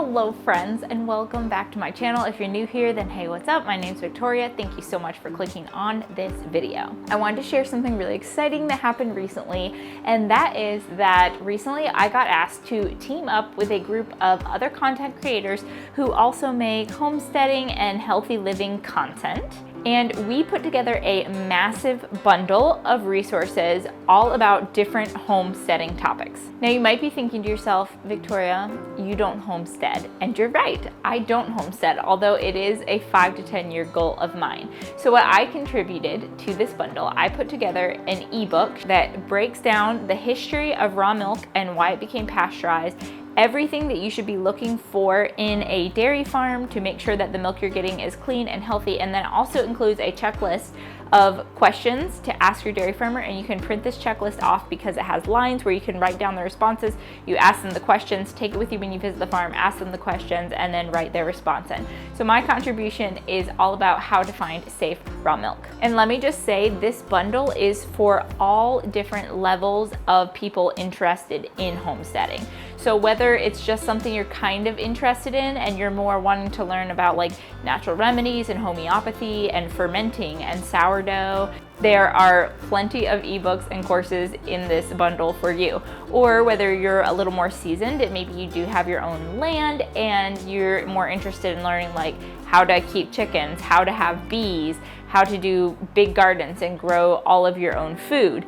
Hello friends, and welcome back to my channel. If you're new here, then hey, what's up? My name's Victoria. Thank you so much for clicking on this video. I wanted to share something really exciting that happened recently, and that is that recently I got asked to team up with a group of other content creators who also make homesteading and healthy living content. And we put together a massive bundle of resources all about different homesteading topics. Now you might be thinking to yourself, Victoria, you don't homestead. And you're right, I don't homestead, although it is a 5 to 10 year goal of mine. So what I contributed to this bundle, I put together an ebook that breaks down the history of raw milk and why it became pasteurized, everything that you should be looking for in a dairy farm to make sure that the milk you're getting is clean and healthy, and then also includes a checklist of questions to ask your dairy farmer, and you can print this checklist off because it has lines where you can write down the responses. You ask them the questions, take it with you when you visit the farm, ask them the questions, and then write their response in. So my contribution is all about how to find safe raw milk. And let me just say, this bundle is for all different levels of people interested in homesteading. So whether it's just something you're kind of interested in and you're more wanting to learn about like natural remedies and homeopathy and fermenting and sourdough, there are plenty of ebooks and courses in this bundle for you. Or whether you're a little more seasoned and maybe you do have your own land and you're more interested in learning like how to keep chickens, how to have bees, how to do big gardens and grow all of your own food.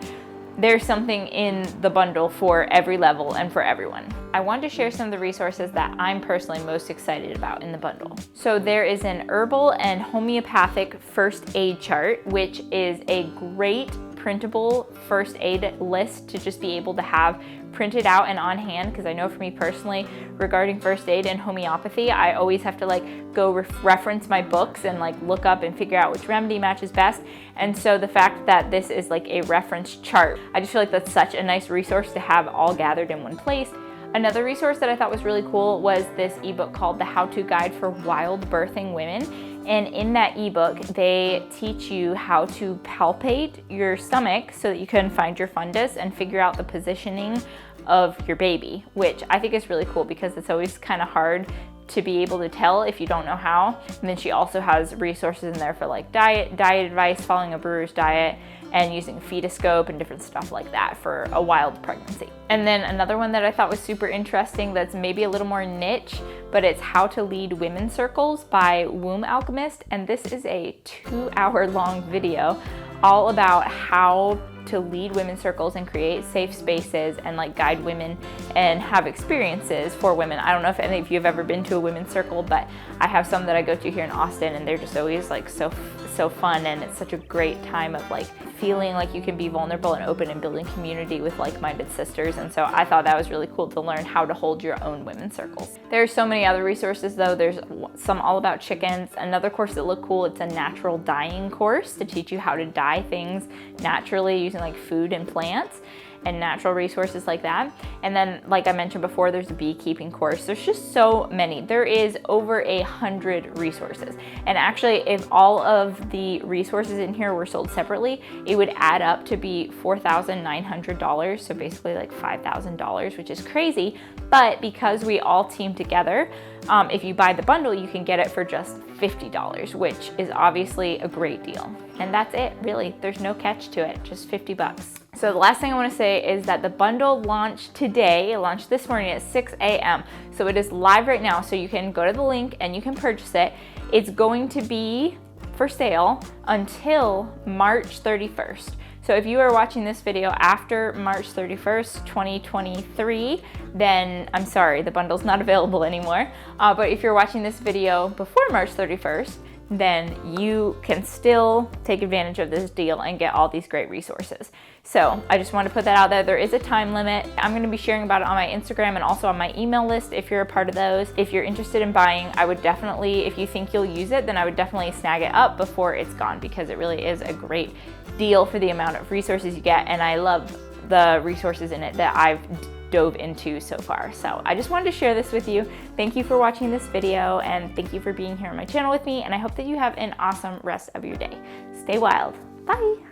There's something in the bundle for every level and for everyone. I wanted to share some of the resources that I'm personally most excited about in the bundle. So there is an herbal and homeopathic first aid chart, which is a great printable first aid list to just be able to have printed out and on hand, because I know for me personally, regarding first aid and homeopathy, I always have to like go reference my books and like look up and figure out which remedy matches best. And so the fact that this is like a reference chart, I just feel like that's such a nice resource to have all gathered in one place. Another resource that I thought was really cool was this ebook called The How-To Guide for Wild Birthing Women. And in that ebook, they teach you how to palpate your stomach so that you can find your fundus and figure out the positioning of your baby, which I think is really cool because it's always kind of hard to be able to tell if you don't know how. And then she also has resources in there for like diet advice, following a brewer's diet, and using a fetoscope and different stuff like that for a wild pregnancy. And then another one that I thought was super interesting that's maybe a little more niche, but it's How to Lead Women's Circles by Womb Alchemist. And this is a 2-hour long video all about how to lead women's circles and create safe spaces and like guide women and have experiences for women. I don't know if any of you have ever been to a women's circle, but I have some that I go to here in Austin, and they're just always like so fun, and it's such a great time of like feeling like you can be vulnerable and open and building community with like-minded sisters. And so I thought that was really cool to learn how to hold your own women's circles. There's so many other resources though. There's some all about chickens. Another course that looked cool, it's a natural dyeing course to teach you how to dye things naturally using like food and plants and natural resources like that. And then, like I mentioned before, there's a beekeeping course. There's just so many. There is over 100 resources. And actually, if all of the resources in here were sold separately, it would add up to be $4,900. So basically like $5,000, which is crazy. But because we all team together, if you buy the bundle, you can get it for just $50, which is obviously a great deal. And that's it, really. There's no catch to it, just 50 bucks. So the last thing I want to say is that the bundle launched today. It launched this morning at 6 a.m. So it is live right now. So you can go to the link and you can purchase it. It's going to be for sale until March 31st. So if you are watching this video after March 31st, 2023, then I'm sorry, the bundle's not available anymore. But if you're watching this video before March 31st, then you can still take advantage of this deal and get all these great resources. So I just want to put that out there. There is a time limit. I'm going to be sharing about it on my Instagram and also on my email list if you're a part of those. If you're interested in buying, I would definitely, if you think you'll use it, then I would definitely snag it up before it's gone, because it really is a great deal for the amount of resources you get. And I love the resources in it that I've dove into so far. So I just wanted to share this with you. Thank you for watching this video, and thank you for being here on my channel with me, and I hope that you have an awesome rest of your day. Stay wild. Bye.